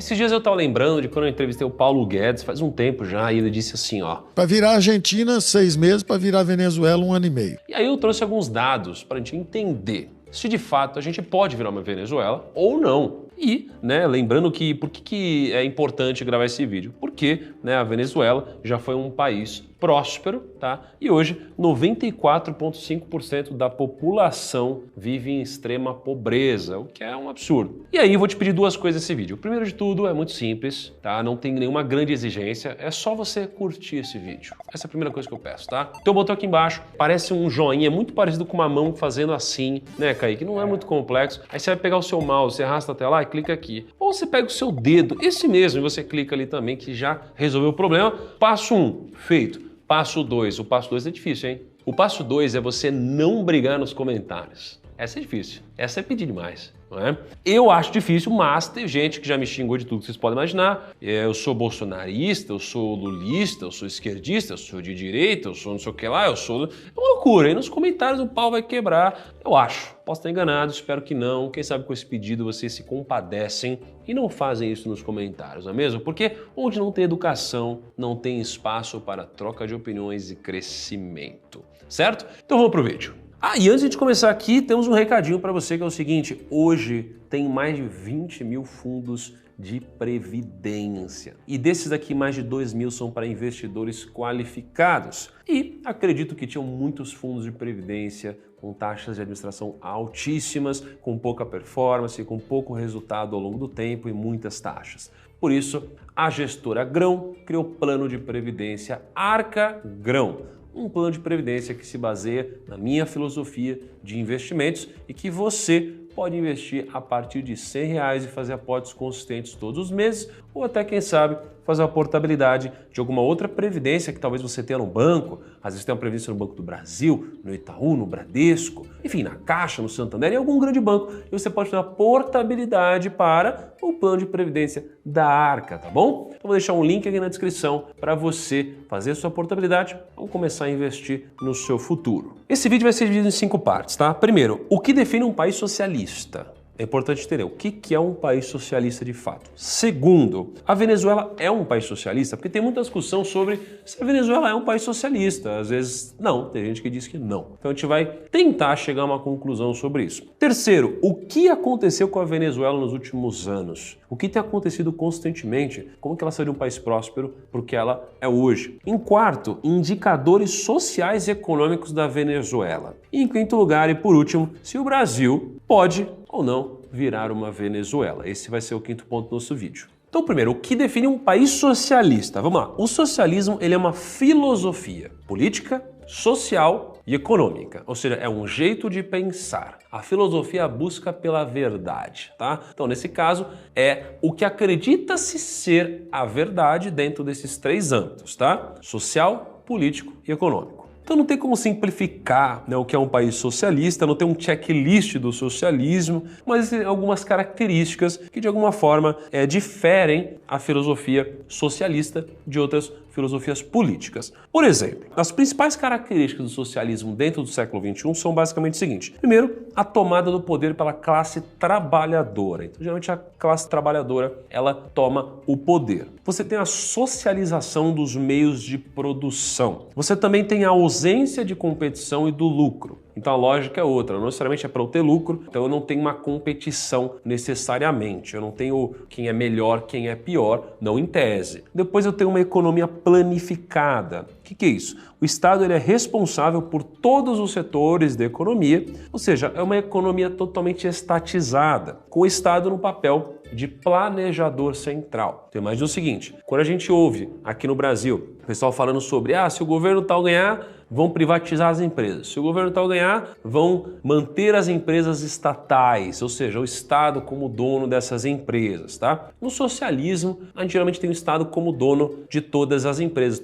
Esses dias eu tava lembrando de quando eu entrevistei o Paulo Guedes, faz um tempo já, e ele disse assim, ó... Para virar Argentina, 6 meses, para virar Venezuela, 1 ano e meio. E aí eu trouxe alguns dados pra gente entender se de fato a gente pode virar uma Venezuela ou não. E, lembrando que por que é importante gravar esse vídeo? Porque, a Venezuela já foi um país próspero, tá? E hoje 94,5% da população vive em extrema pobreza, o que é um absurdo. E aí eu vou te pedir duas coisas nesse vídeo. O primeiro de tudo é muito simples, tá? Não tem nenhuma grande exigência, é só você curtir esse vídeo. Essa é a primeira coisa que eu peço, tá? Teu botão aqui embaixo parece um joinha, muito parecido com uma mão fazendo assim, né, Kaique? Não é muito complexo. Aí você vai pegar o seu mouse, você arrasta até lá e clica aqui. Ou você pega o seu dedo, esse mesmo, e você clica ali também, que já resolveu o problema. Passo 1, feito. Passo 2. O passo 2 é difícil, hein? O passo 2 é você não brigar nos comentários. Essa é difícil. Essa é pedir demais, não é? Eu acho difícil, mas tem gente que já me xingou de tudo que vocês podem imaginar. Eu sou bolsonarista, eu sou lulista, eu sou esquerdista, eu sou de direita, eu sou não sei o que lá, eu sou... É uma loucura, aí nos comentários o pau vai quebrar. Eu acho. Posso estar enganado, espero que não. Quem sabe com esse pedido vocês se compadecem e não fazem isso nos comentários, não é mesmo? Porque onde não tem educação, não tem espaço para troca de opiniões e crescimento, certo? Então vamos pro vídeo. E antes de começar aqui, temos um recadinho para você que é o seguinte, hoje tem mais de 20 mil fundos de previdência. E desses aqui, mais de 2 mil são para investidores qualificados. E acredito que tinham muitos fundos de previdência com taxas de administração altíssimas, com pouca performance, com pouco resultado ao longo do tempo e muitas taxas. Por isso, a gestora Grão criou o plano de previdência Arca Grão. Um plano de previdência que se baseia na minha filosofia de investimentos e que você pode investir a partir de R$100 e fazer aportes consistentes todos os meses ou até, quem sabe, fazer a portabilidade de alguma outra previdência que talvez você tenha no banco. Às vezes tem uma previdência no Banco do Brasil, no Itaú, no Bradesco, enfim, na Caixa, no Santander, em algum grande banco. E você pode fazer a portabilidade para o plano de previdência da Arca, tá bom? Então vou deixar um link aqui na descrição para você fazer a sua portabilidade ou começar a investir no seu futuro. Esse vídeo vai ser dividido em 5 partes, tá? Primeiro, o que define um país socialista? É importante entender o que é um país socialista de fato. Segundo, a Venezuela é um país socialista? Porque tem muita discussão sobre se a Venezuela é um país socialista. Às vezes não, tem gente que diz que não. Então a gente vai tentar chegar a uma conclusão sobre isso. Terceiro, o que aconteceu com a Venezuela nos últimos anos? O que tem acontecido constantemente? Como que ela saiu de um país próspero para o que ela é hoje? Em quarto, indicadores sociais e econômicos da Venezuela. E em quinto lugar e por último, se o Brasil pode ou não virar uma Venezuela. Esse vai ser o quinto ponto do nosso vídeo. Então, primeiro, o que define um país socialista? Vamos lá. O socialismo ele é uma filosofia política, social e econômica, ou seja, é um jeito de pensar. A filosofia é a busca pela verdade, tá? Então, nesse caso, é o que acredita-se ser a verdade dentro desses 3 âmbitos, tá? Social, político e econômico. Então não tem como simplificar o que é um país socialista, não tem um checklist do socialismo, mas tem algumas características que de alguma forma diferem a filosofia socialista de outras filosofias políticas. Por exemplo, as principais características do socialismo dentro do século XXI são basicamente o seguinte. Primeiro, a tomada do poder pela classe trabalhadora. Então, geralmente a classe trabalhadora, ela toma o poder. Você tem a socialização dos meios de produção. Você também tem a ausência de competição e do lucro. Então a lógica é outra, não necessariamente é para eu ter lucro, então eu não tenho uma competição necessariamente, eu não tenho quem é melhor, quem é pior, não em tese. Depois eu tenho uma economia planificada. O que é isso? O Estado ele é responsável por todos os setores da economia, ou seja, é uma economia totalmente estatizada, com o Estado no papel de planejador central. Então imagina o seguinte, quando a gente ouve aqui no Brasil, o pessoal falando sobre, se o governo tal ganhar, vão privatizar as empresas. Se o governo tal ganhar, vão manter as empresas estatais, ou seja, o Estado como dono dessas empresas, tá? No socialismo, a gente geralmente tem o Estado como dono de todas as empresas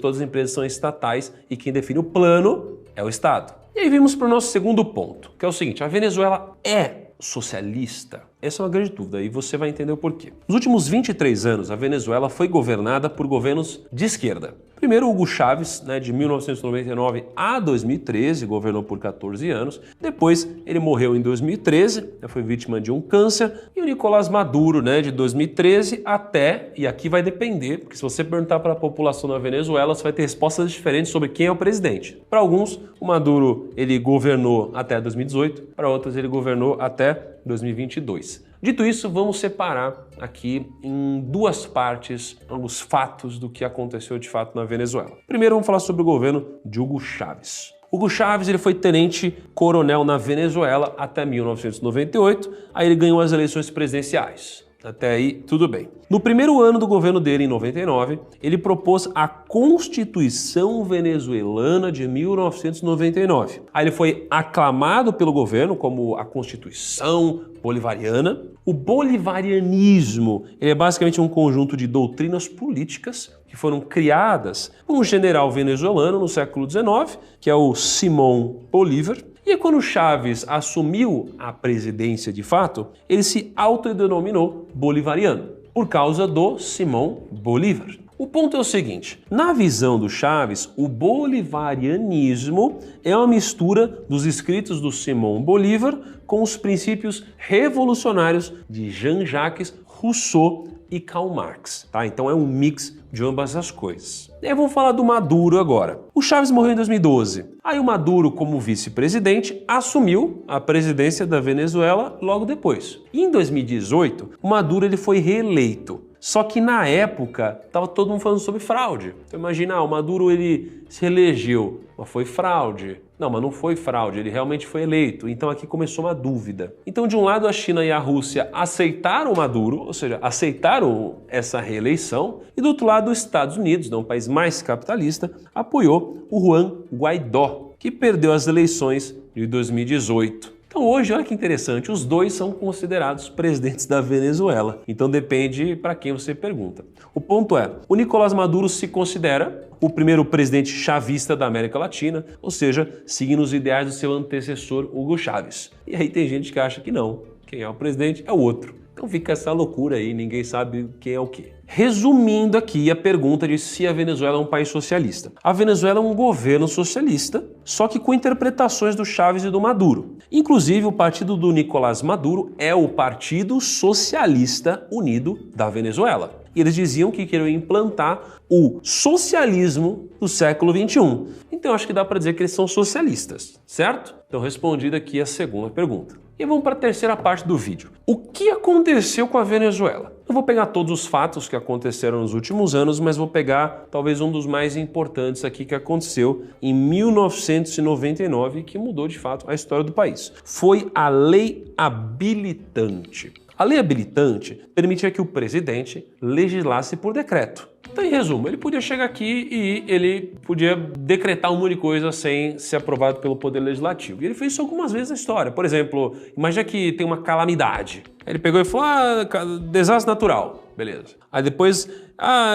são estatais e quem define o plano é o Estado. E aí vimos para o nosso segundo ponto, que é o seguinte, a Venezuela é socialista? Essa é uma grande dúvida e você vai entender o porquê. Nos últimos 23 anos, a Venezuela foi governada por governos de esquerda. Primeiro, Hugo Chávez, né, de 1999 a 2013, governou por 14 anos. Depois, ele morreu em 2013, foi vítima de um câncer. E o Nicolás Maduro, né, de 2013 até, e aqui vai depender, porque se você perguntar para a população da Venezuela, você vai ter respostas diferentes sobre quem é o presidente. Para alguns, o Maduro ele governou até 2018, para outros ele governou até 2022. Dito isso, vamos separar aqui em duas partes os fatos do que aconteceu de fato na Venezuela. Primeiro, vamos falar sobre o governo de Hugo Chávez. Hugo Chávez ele foi tenente-coronel na Venezuela até 1998, aí ele ganhou as eleições presidenciais. Até aí, tudo bem. No primeiro ano do governo dele, em 99, ele propôs a Constituição Venezuelana de 1999. Aí ele foi aclamado pelo governo como a Constituição Bolivariana. O bolivarianismo é basicamente um conjunto de doutrinas políticas que foram criadas por um general venezuelano no século XIX, que é o Simón Bolívar. E quando Chávez assumiu a presidência de fato, ele se autodenominou bolivariano, por causa do Simón Bolívar. O ponto é o seguinte, na visão do Chávez, o bolivarianismo é uma mistura dos escritos do Simón Bolívar com os princípios revolucionários de Jean-Jacques Rousseau e Karl Marx, tá? Então é um mix de ambas as coisas. E aí vamos falar do Maduro agora. O Chávez morreu em 2012. Aí o Maduro, como vice-presidente, assumiu a presidência da Venezuela logo depois. E em 2018, o Maduro ele foi reeleito. Só que na época, estava todo mundo falando sobre fraude. Então imagina, o Maduro ele se elegeu, mas foi fraude. Não, mas não foi fraude, ele realmente foi eleito. Então aqui começou uma dúvida. Então de um lado a China e a Rússia aceitaram o Maduro, ou seja, aceitaram essa reeleição, e do outro lado os Estados Unidos, um país mais capitalista, apoiou o Juan Guaidó, que perdeu as eleições de 2018. Então hoje, olha que interessante, os dois são considerados presidentes da Venezuela. Então depende para quem você pergunta. O ponto é, o Nicolás Maduro se considera o primeiro presidente chavista da América Latina, ou seja, seguindo os ideais do seu antecessor Hugo Chávez. E aí tem gente que acha que não, quem é o presidente é o outro. Então fica essa loucura aí, ninguém sabe quem é o quê. Resumindo aqui a pergunta de se a Venezuela é um país socialista. A Venezuela é um governo socialista, só que com interpretações do Chávez e do Maduro. Inclusive, o partido do Nicolás Maduro é o Partido Socialista Unido da Venezuela. E eles diziam que queriam implantar o socialismo do século XXI. Então, acho que dá para dizer que eles são socialistas, certo? Então, respondida aqui a segunda pergunta. E vamos para a terceira parte do vídeo. O que aconteceu com a Venezuela? Não vou pegar todos os fatos que aconteceram nos últimos anos, mas vou pegar talvez um dos mais importantes aqui que aconteceu em 1999 que mudou de fato a história do país. Foi a Lei Habilitante. A lei habilitante permitia que o presidente legislasse por decreto. Então, em resumo, ele podia chegar aqui e ele podia decretar um monte de coisa sem ser aprovado pelo Poder Legislativo. E ele fez isso algumas vezes na história. Por exemplo, imagina que tem uma calamidade. Aí ele pegou e falou, desastre natural. Beleza. Aí depois,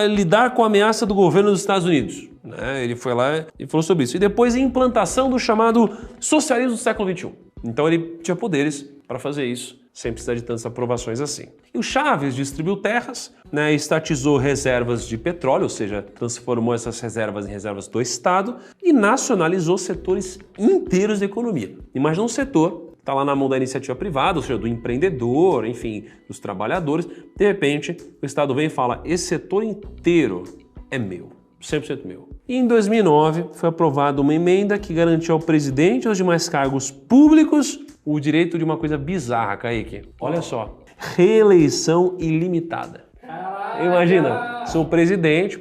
lidar com a ameaça do governo dos Estados Unidos. Ele foi lá e falou sobre isso. E depois, a implantação do chamado socialismo do século XXI. Então, ele tinha poderes para fazer isso, sem precisar de tantas aprovações assim. E o Chávez distribuiu terras, estatizou reservas de petróleo, ou seja, transformou essas reservas em reservas do Estado e nacionalizou setores inteiros da economia. Imagina um setor está lá na mão da iniciativa privada, ou seja, do empreendedor, enfim, dos trabalhadores. De repente, o Estado vem e fala, esse setor inteiro é meu, 100% meu. E em 2009 foi aprovada uma emenda que garantiu ao presidente e aos demais cargos públicos o direito de uma coisa bizarra, Kaique. Olha só, reeleição ilimitada. Imagina, sou presidente,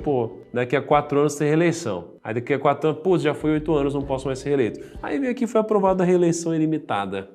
daqui a 4 anos tem reeleição. Aí daqui a 4 anos, já foi 8 anos, não posso mais ser reeleito. Aí veio aqui, foi aprovada a reeleição ilimitada.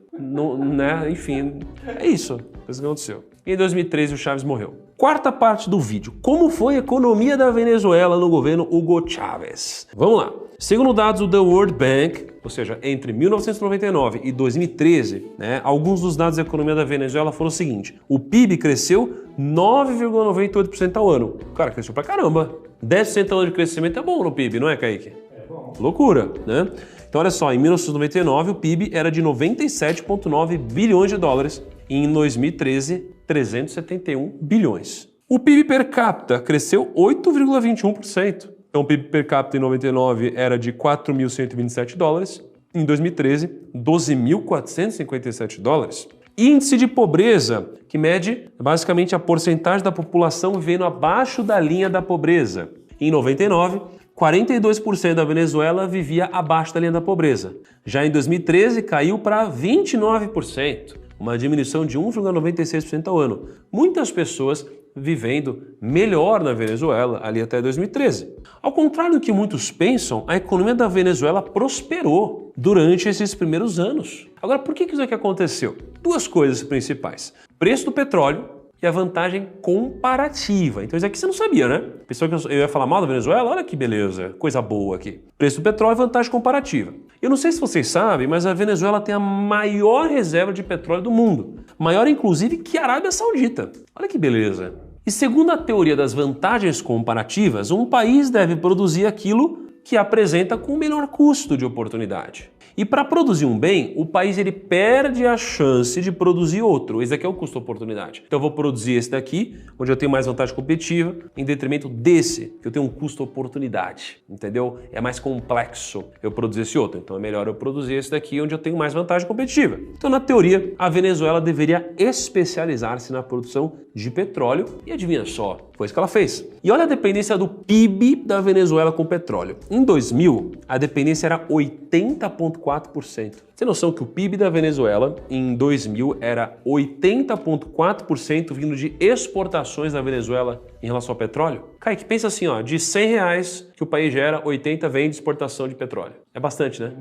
Enfim, é isso que aconteceu. E em 2013 o Chávez morreu. Quarta parte do vídeo, como foi a economia da Venezuela no governo Hugo Chávez? Vamos lá. Segundo dados do The World Bank, ou seja, entre 1999 e 2013, alguns dos dados da economia da Venezuela foram o seguinte, o PIB cresceu 9,98% ao ano. Cara, cresceu pra caramba. 10% ao ano de crescimento é bom no PIB, não é, Kaique? É bom. Loucura, né? Então, olha só, em 1999 o PIB era de 97,9 bilhões de dólares e em 2013, 371 bilhões. O PIB per capita cresceu 8,21%. Então o PIB per capita em 99 era de 4.127 dólares, em 2013, 12.457 dólares. Índice de pobreza, que mede basicamente a porcentagem da população vivendo abaixo da linha da pobreza. Em 99, 42% da Venezuela vivia abaixo da linha da pobreza. Já em 2013, caiu para 29%, uma diminuição de 1,96% ao ano. Muitas pessoas vivendo melhor na Venezuela ali até 2013. Ao contrário do que muitos pensam, a economia da Venezuela prosperou durante esses primeiros anos. Agora, por que isso aqui aconteceu? Duas coisas principais: preço do petróleo e a vantagem comparativa. Então isso aqui você não sabia, né? Pensou que eu ia falar mal da Venezuela? Olha que beleza, coisa boa aqui. Preço do petróleo e vantagem comparativa. Eu não sei se vocês sabem, mas a Venezuela tem a maior reserva de petróleo do mundo. Maior, inclusive, que a Arábia Saudita. Olha que beleza. E segundo a teoria das vantagens comparativas, um país deve produzir aquilo que apresenta com o menor custo de oportunidade. E para produzir um bem, o país ele perde a chance de produzir outro. Esse daqui é o custo-oportunidade. Então eu vou produzir esse daqui, onde eu tenho mais vantagem competitiva, em detrimento desse, que eu tenho um custo-oportunidade. Entendeu? É mais complexo eu produzir esse outro. Então é melhor eu produzir esse daqui, onde eu tenho mais vantagem competitiva. Então, na teoria, a Venezuela deveria especializar-se na produção de petróleo. E adivinha só, foi isso que ela fez. E olha a dependência do PIB da Venezuela com petróleo. Em 2000, a dependência era 80,4%. Você tem noção que o PIB da Venezuela em 2000 era 80,4% vindo de exportações da Venezuela em relação ao petróleo? Kaique, pensa assim, ó, de R$100 que o país gera, 80 vem de exportação de petróleo. É bastante, né?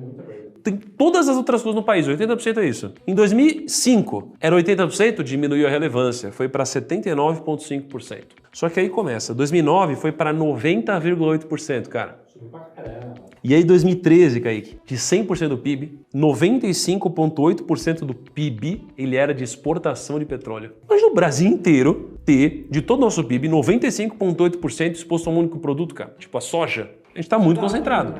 Tem todas as outras coisas no país, 80% é isso. Em 2005, era 80%, diminuiu a relevância, foi para 79,5%. Só que aí começa, 2009 foi para 90,8%, cara. E aí 2013, Kaique, de 100% do PIB, 95,8% do PIB ele era de exportação de petróleo. Imagina o Brasil inteiro ter, de todo o nosso PIB, 95,8% exposto a um único produto, cara. Tipo a soja. A gente está muito concentrado.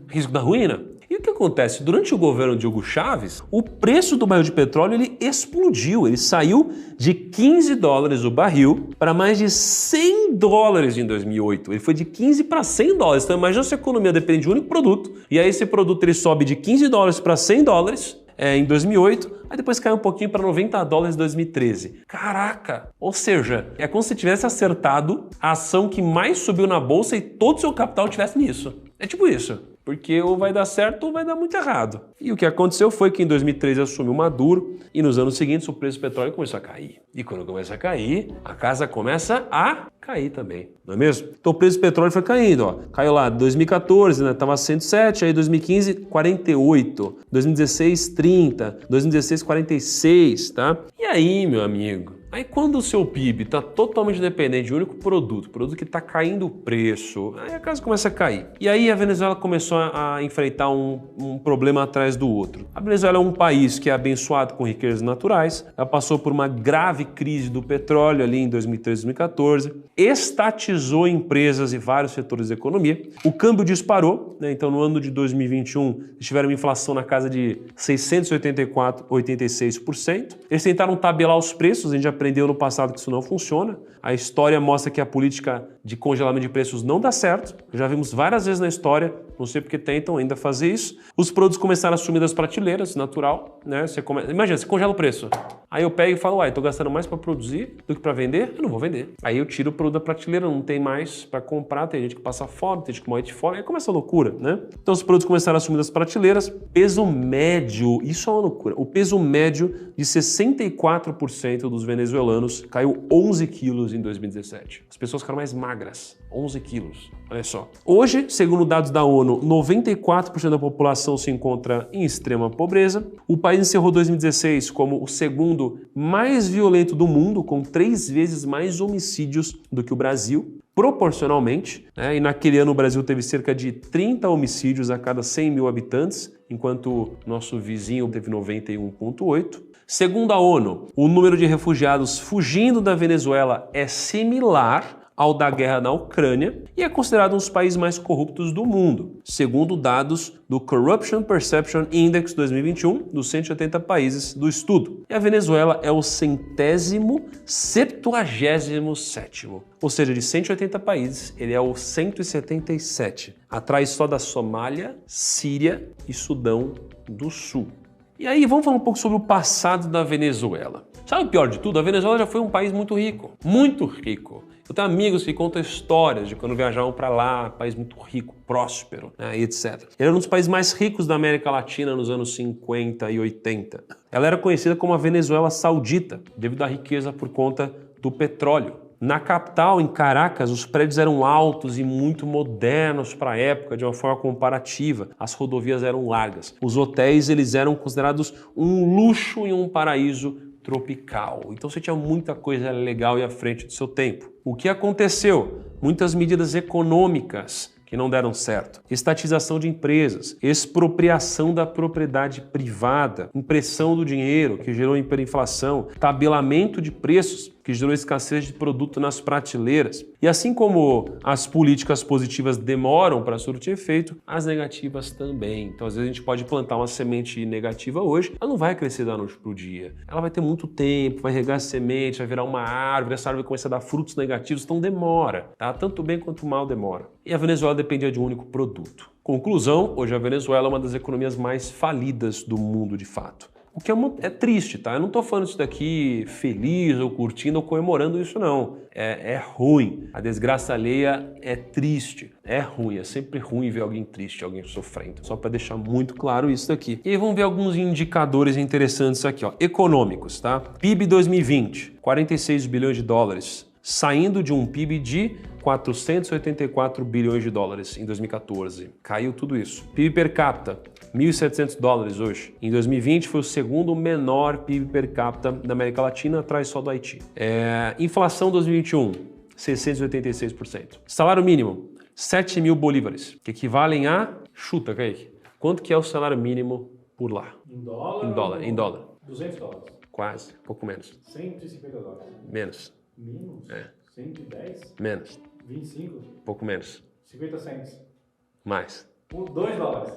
Risco da ruína. E o que acontece? Durante o governo de Hugo Chávez, o preço do barril de petróleo ele explodiu. Ele saiu de 15 dólares o barril para mais de 100 dólares em 2008. Ele foi de 15 para 100 dólares. Então imagina se a economia depende de um único produto. E aí esse produto ele sobe de 15 dólares para 100 dólares em 2008. Aí depois cai um pouquinho para 90 dólares em 2013. Caraca! Ou seja, é como se tivesse acertado a ação que mais subiu na bolsa e todo o seu capital tivesse nisso. É tipo isso. Porque ou vai dar certo ou vai dar muito errado. E o que aconteceu foi que em 2013 assumiu Maduro e nos anos seguintes o preço do petróleo começou a cair. E quando começa a cair, a casa começa a cair também, não é mesmo? Então o preço do petróleo foi caindo, ó. Caiu lá 2014, né? Tava 107, aí 2015 48, 2016 30, 2016 46, tá? E aí, meu amigo? Aí quando o seu PIB está totalmente dependente de um único produto que está caindo o preço, aí a casa começa a cair. E aí a Venezuela começou a enfrentar um problema atrás do outro. A Venezuela é um país que é abençoado com riquezas naturais, ela passou por uma grave crise do petróleo ali em 2013, 2014, estatizou empresas e vários setores da economia, o câmbio disparou, né? Então no ano de 2021 eles tiveram uma inflação na casa de 684,86%. Eles tentaram tabelar os preços, a gente já aprendeu no passado que isso não funciona. A história mostra que a política de congelamento de preços não dá certo. Já vimos várias vezes na história, não sei porque tentam ainda fazer isso. Os produtos começaram a sumir das prateleiras, natural, né? Imagina, você congela o preço. Aí eu pego e falo, uai, tô gastando mais para produzir do que para vender? Eu não vou vender. Aí eu tiro o produto da prateleira, não tem mais para comprar, tem gente que passa fome, tem gente que morre de fome, aí começa a loucura, né? Então os produtos começaram a sumir das prateleiras. Peso médio, isso é uma loucura. O peso médio de 64% dos venezuelanos caiu 11 quilos em 2017. As pessoas ficaram mais magras, 11 quilos. Olha só. Hoje, segundo dados da ONU, 94% da população se encontra em extrema pobreza. O país encerrou 2016 como o segundo mais violento do mundo, com 3 vezes mais homicídios do que o Brasil, proporcionalmente, né? E naquele ano o Brasil teve cerca de 30 homicídios a cada 100 mil habitantes, enquanto nosso vizinho teve 91,8. Segundo a ONU, o número de refugiados fugindo da Venezuela é similar ao da guerra na Ucrânia e é considerado um dos países mais corruptos do mundo, segundo dados do Corruption Perception Index 2021 dos 180 países do estudo. E a Venezuela é o 177º, ou seja, de 180 países, ele é o 177, atrás só da Somália, Síria e Sudão do Sul. E aí, vamos falar um pouco sobre o passado da Venezuela. Sabe o pior de tudo? A Venezuela já foi um país muito rico, muito rico. Eu tenho amigos que contam histórias de quando viajavam para lá, país muito rico, próspero, né, e etc. Ele era um dos países mais ricos da América Latina nos anos 50 e 80. Ela era conhecida como a Venezuela Saudita, devido à riqueza por conta do petróleo. Na capital, em Caracas, os prédios eram altos e muito modernos para a época, de uma forma comparativa. As rodovias eram largas. Os hotéis eles eram considerados um luxo e um paraíso tropical. Então você tinha muita coisa legal e à frente do seu tempo. O que aconteceu? Muitas medidas econômicas que não deram certo. Estatização de empresas, expropriação da propriedade privada, impressão do dinheiro, que gerou hiperinflação, tabelamento de preços, que gerou escassez de produto nas prateleiras. E assim como as políticas positivas demoram para surtir efeito, as negativas também. Então, às vezes, a gente pode plantar uma semente negativa hoje, ela não vai crescer da noite para o dia. Ela vai ter muito tempo, vai regar semente, vai virar uma árvore, essa árvore começa a dar frutos negativos, então demora, tá? Tanto bem quanto mal demora. E a Venezuela dependia de um único produto. Conclusão, hoje a Venezuela é uma das economias mais falidas do mundo de fato. O que é triste, tá? Eu não tô falando isso daqui feliz ou curtindo ou comemorando isso, não. É ruim. A desgraça alheia é triste. É ruim. É sempre ruim ver alguém triste, alguém sofrendo. Só para deixar muito claro isso daqui. E aí vamos ver alguns indicadores interessantes aqui, ó. Econômicos, tá? PIB 2020, 46 bilhões de dólares. Saindo de um PIB de 484 bilhões de dólares em 2014. Caiu tudo isso. PIB per capita, 1.700 dólares hoje. Em 2020 foi o segundo menor PIB per capita da América Latina, atrás só do Haiti. Inflação 2021, 686%. Salário mínimo, 7 mil bolívares, que equivalem a... Chuta, Kaique. Quanto que é o salário mínimo por lá? Em dólar? Em dólar. 200 dólares. Quase, pouco menos. 150 dólares. Menos. Menos? 110? Menos. 25? Pouco menos. 50 cents. Mais. 2 dólares.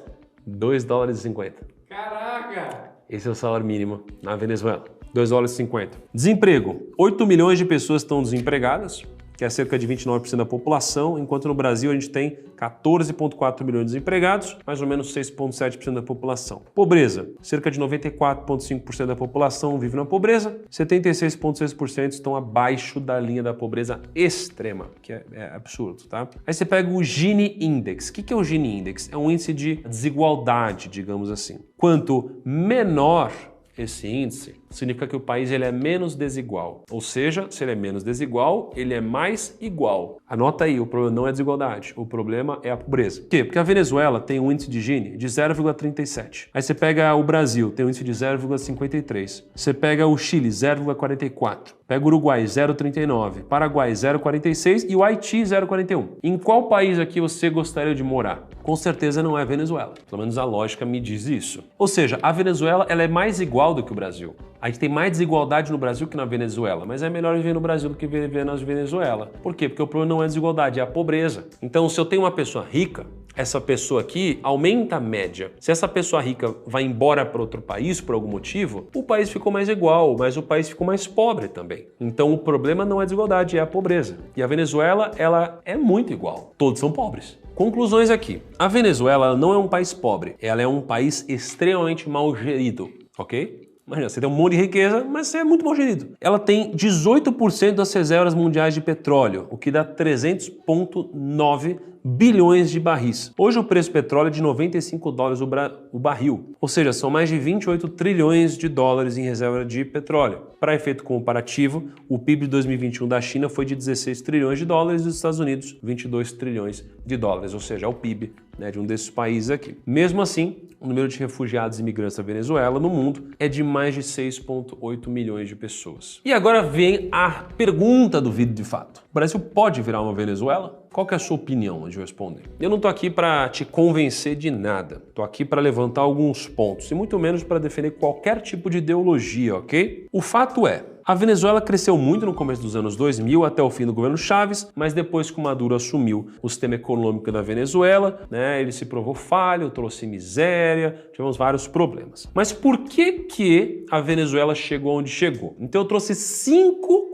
2 dólares e 50. Caraca! Esse é o salário mínimo na Venezuela. 2 dólares e 50. Desemprego. 8 milhões de pessoas estão desempregadas, que é cerca de 29% da população, enquanto no Brasil a gente tem 14,4 milhões de desempregados, mais ou menos 6,7% da população. Pobreza. Cerca de 94,5% da população vive na pobreza, 76,6% estão abaixo da linha da pobreza extrema, que é absurdo, tá? Aí você pega o Gini Index. O que é o Gini Index? É um índice de desigualdade, digamos assim. Quanto menor esse índice, significa que o país ele é menos desigual. Ou seja, se ele é menos desigual, ele é mais igual. Anota aí, o problema não é a desigualdade, o problema é a pobreza. Por quê? Porque a Venezuela tem um índice de Gini de 0,37. Aí você pega o Brasil, tem um índice de 0,53. Você pega o Chile, 0,44. Pega o Uruguai, 0,39. Paraguai, 0,46 e o Haiti, 0,41. Em qual país aqui você gostaria de morar? Com certeza não é a Venezuela. Pelo menos a lógica me diz isso. Ou seja, a Venezuela ela é mais igual do que o Brasil. A gente tem mais desigualdade no Brasil que na Venezuela, mas é melhor viver no Brasil do que viver na Venezuela. Por quê? Porque o problema não é a desigualdade, é a pobreza. Então, se eu tenho uma pessoa rica, essa pessoa aqui aumenta a média. Se essa pessoa rica vai embora para outro país por algum motivo, o país ficou mais igual, mas o país ficou mais pobre também. Então, o problema não é a desigualdade, é a pobreza. E a Venezuela, ela é muito igual. Todos são pobres. Conclusões aqui. A Venezuela não é um país pobre, ela é um país extremamente mal gerido, ok? Imagina, você tem um monte de riqueza, mas você é muito mal gerido. Ela tem 18% das reservas mundiais de petróleo, o que dá 300,9 bilhões de barris. Hoje o preço do petróleo é de 95 dólares o barril, ou seja, são mais de 28 trilhões de dólares em reserva de petróleo. Para efeito comparativo, o PIB de 2021 da China foi de 16 trilhões de dólares e dos Estados Unidos 22 trilhões de dólares, ou seja, é o PIB, né, de um desses países aqui. Mesmo assim, o número de refugiados e imigrantes da Venezuela no mundo é de mais de 6,8 milhões de pessoas. E agora vem a pergunta do vídeo de fato. O Brasil pode virar uma Venezuela? Qual que é a sua opinião de responder? Eu não tô aqui para te convencer de nada. Tô aqui para levantar alguns pontos e muito menos para defender qualquer tipo de ideologia, ok? O fato é, A Venezuela cresceu muito no começo dos anos 2000 até o fim do governo Chávez, mas depois que o Maduro assumiu o sistema econômico da Venezuela, né, ele se provou falho, trouxe miséria, tivemos vários problemas. Mas por que a Venezuela chegou onde chegou? Então eu trouxe 5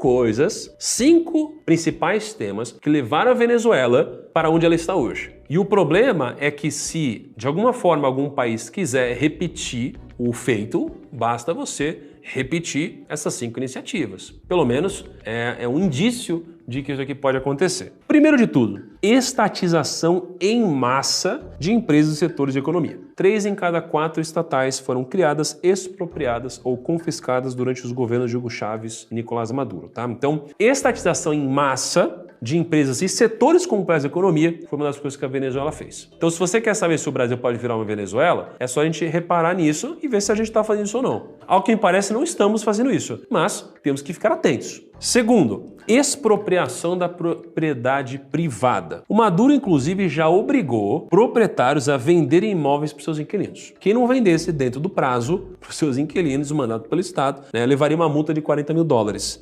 principais temas que levaram a Venezuela para onde ela está hoje. E o problema é que se, de alguma forma, algum país quiser repetir o feito, basta você repetir essas 5 iniciativas. Pelo menos é um indício de que isso aqui pode acontecer. Primeiro de tudo, estatização em massa de empresas e setores de economia. 3 em cada 4 estatais foram criadas, expropriadas ou confiscadas durante os governos de Hugo Chávez e Nicolás Maduro, tá? Então, estatização em massa de empresas e setores complexos da economia foi uma das coisas que a Venezuela fez. Então, se você quer saber se o Brasil pode virar uma Venezuela, é só a gente reparar nisso e ver se a gente está fazendo isso ou não. Ao que me parece, não estamos fazendo isso, mas temos que ficar atentos. Segundo, expropriação da propriedade privada. O Maduro, inclusive, já obrigou proprietários a venderem imóveis para os seus inquilinos. Quem não vendesse dentro do prazo para os seus inquilinos, mandado pelo Estado, né, levaria uma multa de $40 mil,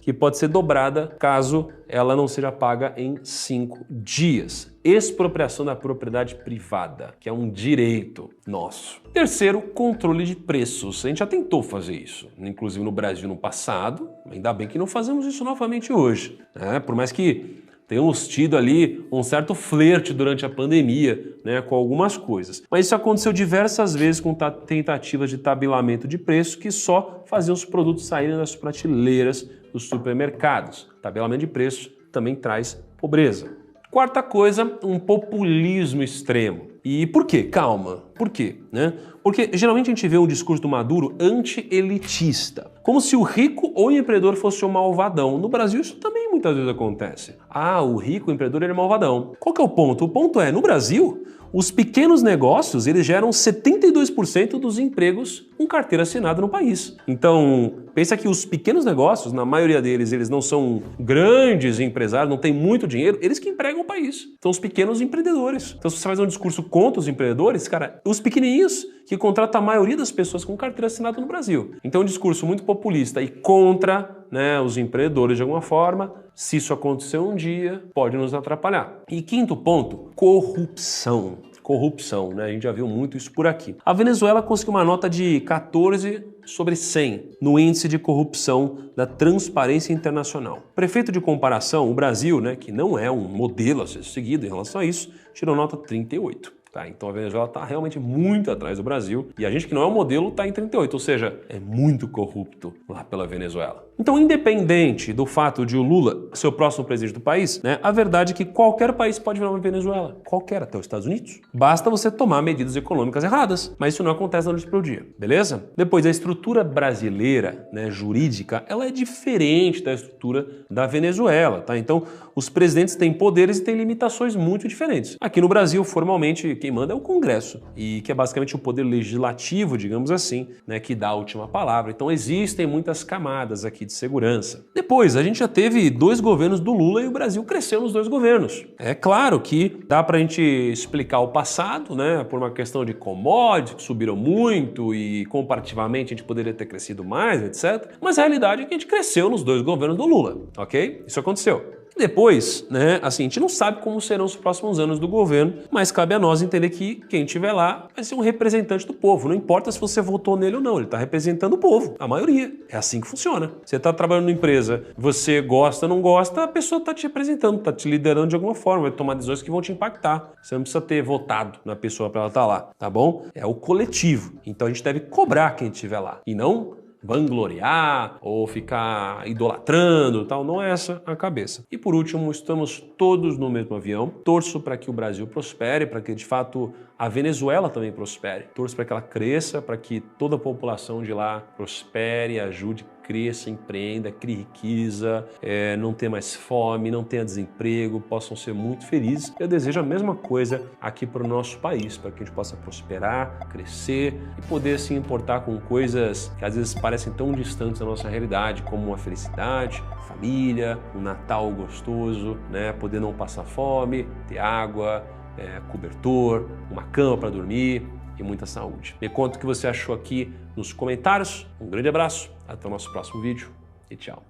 que pode ser dobrada caso ela não seja paga em 5 dias. Expropriação da propriedade privada, que é um direito nosso. Terceiro, controle de preços. A gente já tentou fazer isso, inclusive no Brasil no passado, ainda bem que não fazemos isso novamente hoje, né? Por mais que tenhamos tido ali um certo flerte durante a pandemia, né, com algumas coisas. Mas isso aconteceu diversas vezes com tentativas de tabelamento de preço que só faziam os produtos saírem das prateleiras dos supermercados. Tabelamento de preço também traz pobreza. Quarta coisa, um populismo extremo. E por quê? Calma. Por quê? Né? Porque geralmente a gente vê um discurso do Maduro anti-elitista, como se o rico ou o empreendedor fosse um malvadão. No Brasil isso também muitas vezes acontece. Ah, o rico, o empreendedor, ele é malvadão. Qual que é o ponto? O ponto é, no Brasil, os pequenos negócios, eles geram 72% dos empregos com carteira assinada no país. Então, pensa que os pequenos negócios, na maioria deles, eles não são grandes empresários, não têm muito dinheiro, eles que empregam o país. São os pequenos empreendedores. Então, se você faz um discurso contra os empreendedores, cara, os pequenininhos que contratam a maioria das pessoas com carteira assinada no Brasil. Então, é um discurso muito populista e contra, né, os empreendedores de alguma forma. Se isso acontecer um dia, pode nos atrapalhar. E quinto ponto, corrupção. Corrupção, né? A gente já viu muito isso por aqui. A Venezuela conseguiu uma nota de 14 sobre 100 no índice de corrupção da Transparência Internacional. Prefeito de comparação, o Brasil, né, que não é um modelo a ser seguido em relação a isso, tirou nota 38. Tá, então a Venezuela está realmente muito atrás do Brasil e a gente que não é um modelo está em 38, ou seja, é muito corrupto lá pela Venezuela. Então, independente do fato de o Lula ser o próximo presidente do país, né, a verdade é que qualquer país pode virar uma Venezuela. Qualquer, até os Estados Unidos. Basta você tomar medidas econômicas erradas, mas isso não acontece da noite para o dia, beleza? Depois, a estrutura brasileira, né, jurídica, ela é diferente da estrutura da Venezuela, tá? Então, os presidentes têm poderes e têm limitações muito diferentes. Aqui no Brasil, formalmente, quem manda é o Congresso, e que é basicamente o poder legislativo, digamos assim, né, que dá a última palavra. Então, existem muitas camadas aqui de segurança. Depois, a gente já teve 2 governos do Lula e o Brasil cresceu nos 2 governos. É claro que dá pra gente explicar o passado, né, por uma questão de commodities que subiram muito e comparativamente a gente poderia ter crescido mais, etc. Mas a realidade é que a gente cresceu nos 2 governos do Lula, ok? Isso aconteceu. Depois, né, assim, a gente não sabe como serão os próximos anos do governo, mas cabe a nós entender que quem estiver lá vai ser um representante do povo. Não importa se você votou nele ou não, ele está representando o povo, a maioria. É assim que funciona. Você está trabalhando numa empresa, você gosta ou não gosta, a pessoa está te representando, está te liderando de alguma forma, vai tomar decisões que vão te impactar. Você não precisa ter votado na pessoa para ela estar lá, tá bom? É o coletivo. Então a gente deve cobrar quem estiver lá e não vangloriar ou ficar idolatrando, tal, não é essa a cabeça. E por último, estamos todos no mesmo avião. Torço para que o Brasil prospere, para que de fato a Venezuela também prospere. Torço para que ela cresça, para que toda a população de lá prospere, ajude, cresça, empreenda, crie riqueza, não tenha mais fome, não tenha desemprego, possam ser muito felizes. Eu desejo a mesma coisa aqui para o nosso país, para que a gente possa prosperar, crescer e poder se importar com coisas que às vezes parecem tão distantes da nossa realidade, como a felicidade, família, um Natal gostoso, né? Poder não passar fome, ter água, cobertor, uma cama para dormir e muita saúde. Me conta o que você achou aqui nos comentários. Um grande abraço, até o nosso próximo vídeo e tchau.